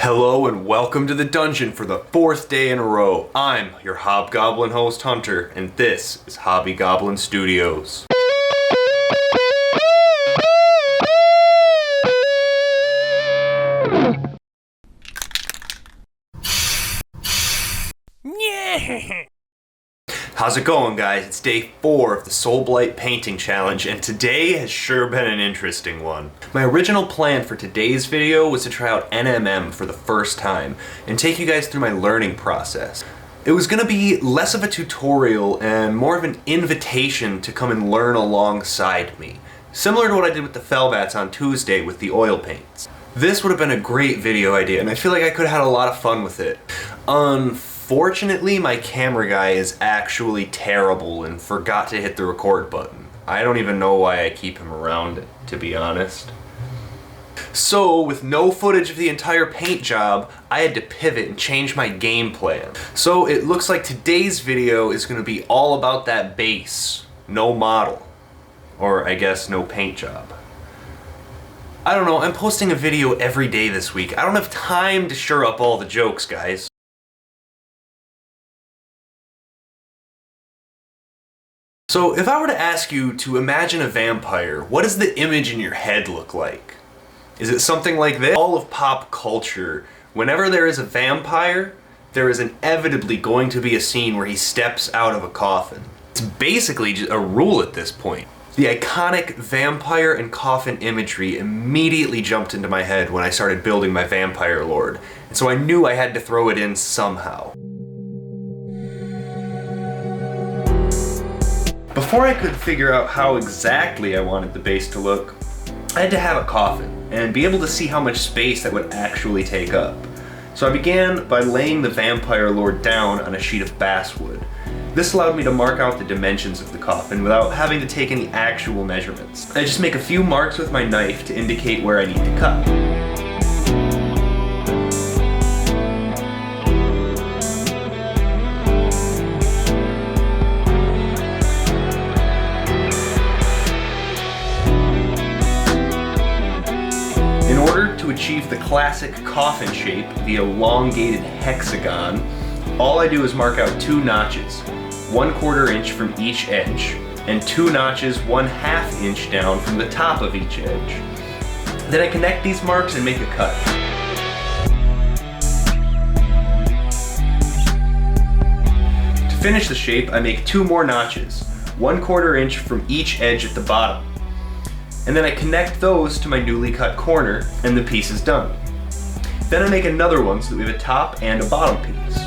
Hello and welcome to the dungeon for the fourth day in a row. I'm your Hobgoblin host Hunter, and this is Hobb-y Goblin Studios. How's it going, guys? It's day 4 of the SoulBlight painting challenge, and today has sure been an interesting one. My original plan for today's video was to try out NMM for the first time and take you guys through my learning process. It was gonna be less of a tutorial and more of an invitation to come and learn alongside me, similar to what I did with the Fellbats on Tuesday with the oil paints. This would have been a great video idea, and I feel like I could have had a lot of fun with it. Unfortunately, my camera guy is actually terrible and forgot to hit the record button. I don't even know why I keep him around, to be honest. So, with no footage of the entire paint job, I had to pivot and change my game plan. So it looks like today's video is going to be all about that base, no model. Or I guess no paint job. I don't know, I'm posting a video every day this week. I don't have time to shore up all the jokes, guys. So if I were to ask you to imagine a vampire, what does the image in your head look like? Is it something like this? All of pop culture, whenever there is a vampire, there is inevitably going to be a scene where he steps out of a coffin. It's basically just a rule at this point. The iconic vampire and coffin imagery immediately jumped into my head when I started building my vampire lord, and so I knew I had to throw it in somehow. Before I could figure out how exactly I wanted the base to look, I had to have a coffin and be able to see how much space that would actually take up. So I began by laying the vampire lord down on a sheet of basswood. This allowed me to mark out the dimensions of the coffin without having to take any actual measurements. I just make a few marks with my knife to indicate where I need to cut. In order to achieve the classic coffin shape, the elongated hexagon, all I do is mark out 2 notches, 1/4 inch from each edge, and 2 notches 1/2 inch down from the top of each edge. Then I connect these marks and make a cut. To finish the shape, I make 2 more notches, 1/4 inch from each edge at the bottom. And then I connect those to my newly cut corner, and the piece is done. Then I make another one so that we have a top and a bottom piece.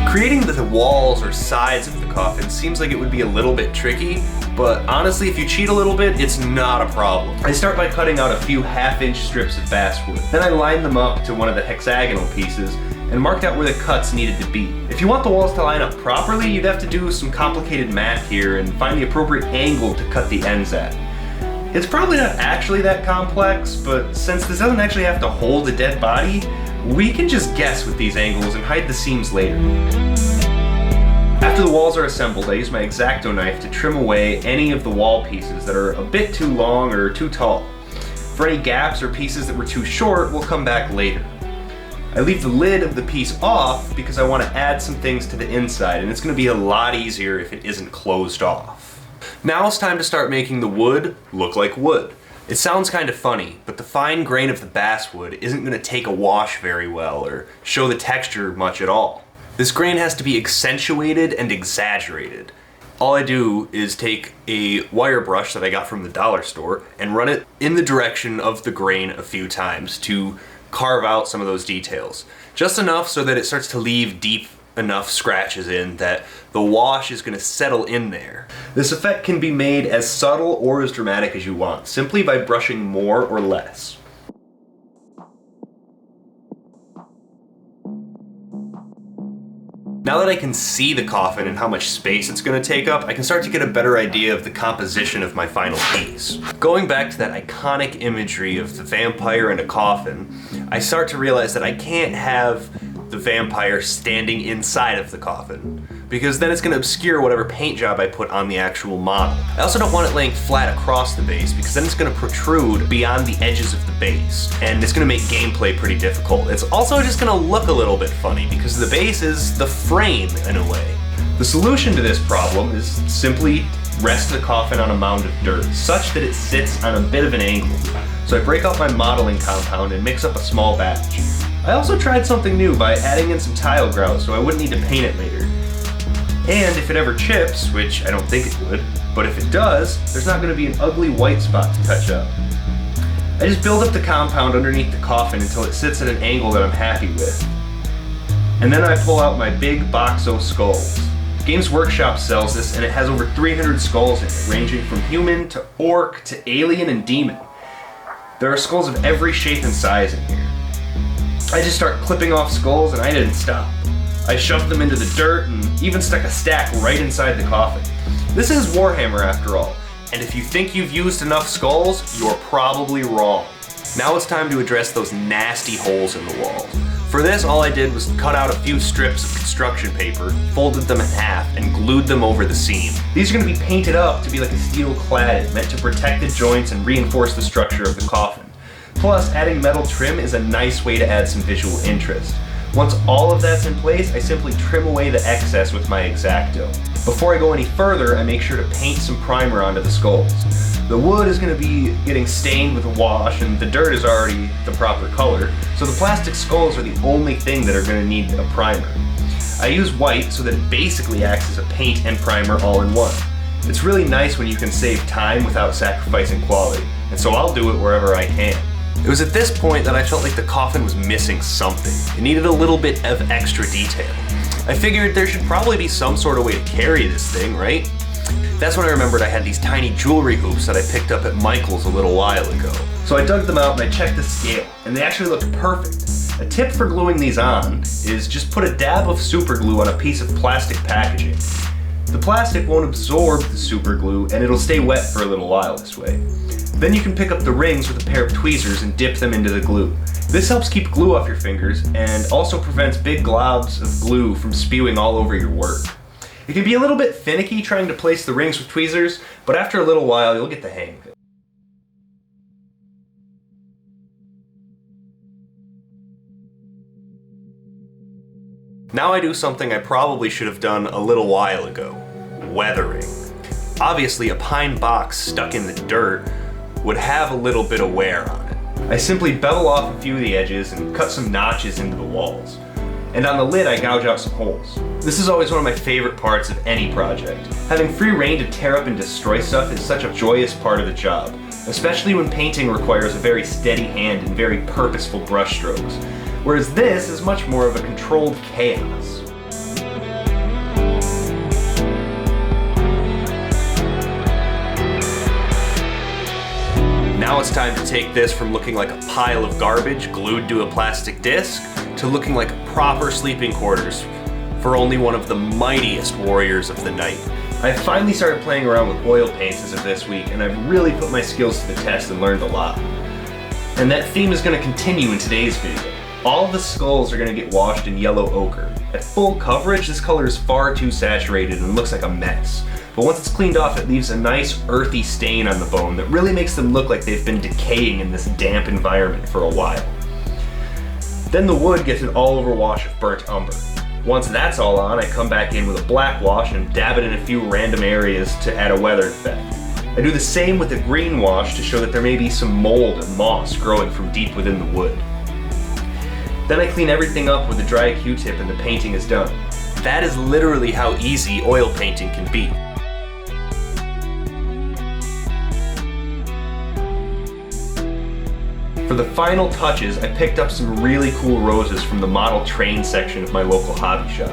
Creating the walls or sides of the coffin seems like it would be a little bit tricky, but honestly, if you cheat a little bit, it's not a problem. I start by cutting out a few 1/2-inch strips of basswood. Then I line them up to one of the hexagonal pieces and marked out where the cuts needed to be. If you want the walls to line up properly, you'd have to do some complicated math here and find the appropriate angle to cut the ends at. It's probably not actually that complex, but since this doesn't actually have to hold a dead body, we can just guess with these angles and hide the seams later. After the walls are assembled, I use my X-Acto knife to trim away any of the wall pieces that are a bit too long or too tall. For any gaps or pieces that were too short, we'll come back later. I leave the lid of the piece off because I want to add some things to the inside, and it's going to be a lot easier if it isn't closed off. Now it's time to start making the wood look like wood. It sounds kind of funny, but the fine grain of the basswood isn't going to take a wash very well or show the texture much at all. This grain has to be accentuated and exaggerated. All I do is take a wire brush that I got from the dollar store and run it in the direction of the grain a few times to carve out some of those details. Just enough so that it starts to leave deep enough scratches in that the wash is going to settle in there. This effect can be made as subtle or as dramatic as you want, simply by brushing more or less. Now that I can see the coffin and how much space it's going to take up, I can start to get a better idea of the composition of my final piece. Going back to that iconic imagery of the vampire in a coffin, I start to realize that I can't have the vampire standing inside of the coffin. because then it's going to obscure whatever paint job I put on the actual model. I also don't want it laying flat across the base, because then it's going to protrude beyond the edges of the base, and it's going to make gameplay pretty difficult. It's also just going to look a little bit funny, because the base is the frame in a way. The solution to this problem is simply rest the coffin on a mound of dirt, such that it sits on a bit of an angle. So I break out my modeling compound and mix up a small batch. I also tried something new by adding in some tile grout so I wouldn't need to paint it later. And if it ever chips, which I don't think it would, but if it does, there's not going to be an ugly white spot to touch up. I just build up the compound underneath the coffin until it sits at an angle that I'm happy with. And then I pull out my big Boxo skulls. Games Workshop sells this, and it has over 300 skulls in it, ranging from human to orc to alien and demon. There are skulls of every shape and size in here. I just start clipping off skulls, and I didn't stop. I shoved them into the dirt and even stuck a stack right inside the coffin. This is Warhammer after all, and if you think you've used enough skulls, you're probably wrong. Now it's time to address those nasty holes in the walls. For this, all I did was cut out a few strips of construction paper, folded them in half, and glued them over the seam. These are going to be painted up to be like a steel cladding, meant to protect the joints and reinforce the structure of the coffin. Plus, adding metal trim is a nice way to add some visual interest. Once all of that's in place, I simply trim away the excess with my X-Acto. Before I go any further, I make sure to paint some primer onto the skulls. The wood is going to be getting stained with a wash, and the dirt is already the proper color, so the plastic skulls are the only thing that are going to need a primer. I use white so that it basically acts as a paint and primer all in one. It's really nice when you can save time without sacrificing quality, and so I'll do it wherever I can. It was at this point that I felt like the coffin was missing something. It needed a little bit of extra detail. I figured there should probably be some sort of way to carry this thing, right? That's when I remembered I had these tiny jewelry hoops that I picked up at Michael's a little while ago. So I dug them out and I checked the scale, and they actually looked perfect. A tip for gluing these on is just put a dab of super glue on a piece of plastic packaging. The plastic won't absorb the super glue, and it'll stay wet for a little while this way. Then you can pick up the rings with a pair of tweezers and dip them into the glue. This helps keep glue off your fingers and also prevents big globs of glue from spewing all over your work. It can be a little bit finicky trying to place the rings with tweezers, but after a little while you'll get the hang of it. Now I do something I probably should have done a little while ago: weathering. Obviously, a pine box stuck in the dirt would have a little bit of wear on it. I simply bevel off a few of the edges and cut some notches into the walls. And on the lid I gouge out some holes. This is always one of my favorite parts of any project. Having free reign to tear up and destroy stuff is such a joyous part of the job, especially when painting requires a very steady hand and very purposeful brush strokes, whereas this is much more of a controlled chaos. Now it's time to take this from looking like a pile of garbage glued to a plastic disc to looking like proper sleeping quarters for only one of the mightiest warriors of the night. I finally started playing around with oil paints as of this week, and I've really put my skills to the test and learned a lot. And that theme is going to continue in today's video. All of the skulls are going to get washed in yellow ochre. At full coverage, this color is far too saturated and looks like a mess. But once it's cleaned off, it leaves a nice earthy stain on the bone that really makes them look like they've been decaying in this damp environment for a while. Then the wood gets an all-over wash of burnt umber. Once that's all on, I come back in with a black wash and dab it in a few random areas to add a weathered effect. I do the same with a green wash to show that there may be some mold and moss growing from deep within the wood. Then I clean everything up with a dry Q-tip and the painting is done. That is literally how easy oil painting can be. For the final touches, I picked up some really cool roses from the model train section of my local hobby shop.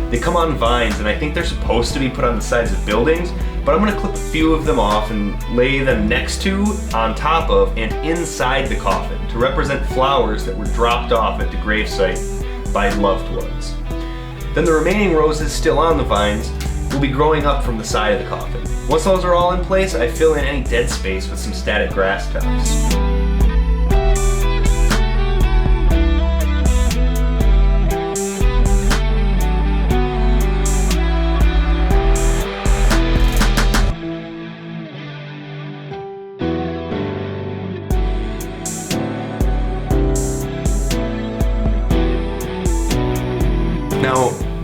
They come on vines, and I think they're supposed to be put on the sides of buildings, but I'm going to clip a few of them off and lay them next to, on top of, and inside the coffin to represent flowers that were dropped off at the gravesite by loved ones. Then the remaining roses still on the vines will be growing up from the side of the coffin. Once those are all in place, I fill in any dead space with some static grass tufts.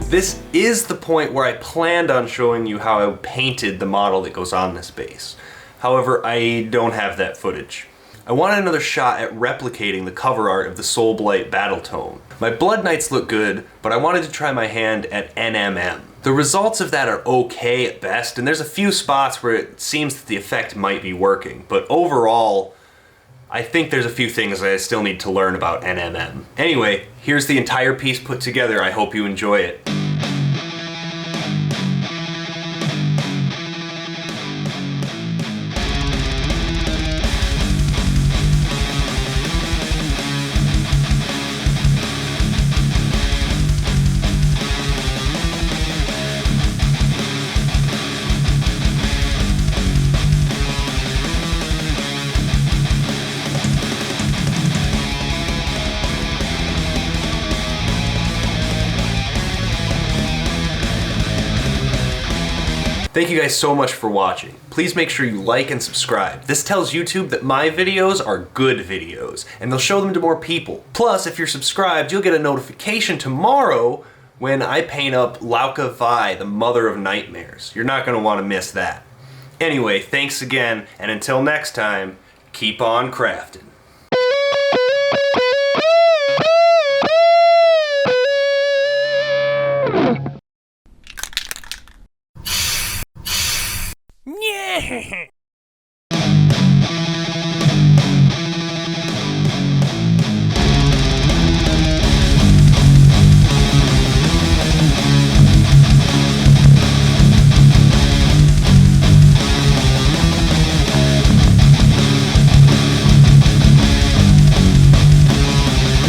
This is the point where I planned on showing you how I painted the model that goes on this base. However, I don't have that footage. I wanted another shot at replicating the cover art of the SoulBlight Battle Tome. My Blood Knights look good, but I wanted to try my hand at NMM. The results of that are okay at best, and there's a few spots where it seems that the effect might be working, but overall, I think there's a few things I still need to learn about NMM. Anyway, here's the entire piece put together. I hope you enjoy it. Thank you guys so much for watching. Please make sure you like and subscribe. This tells YouTube that my videos are good videos, and they'll show them to more people. Plus, if you're subscribed, you'll get a notification tomorrow when I paint up Lauka Vi, the Mother of Nightmares. You're not going to want to miss that. Anyway, thanks again, and until next time, keep on crafting.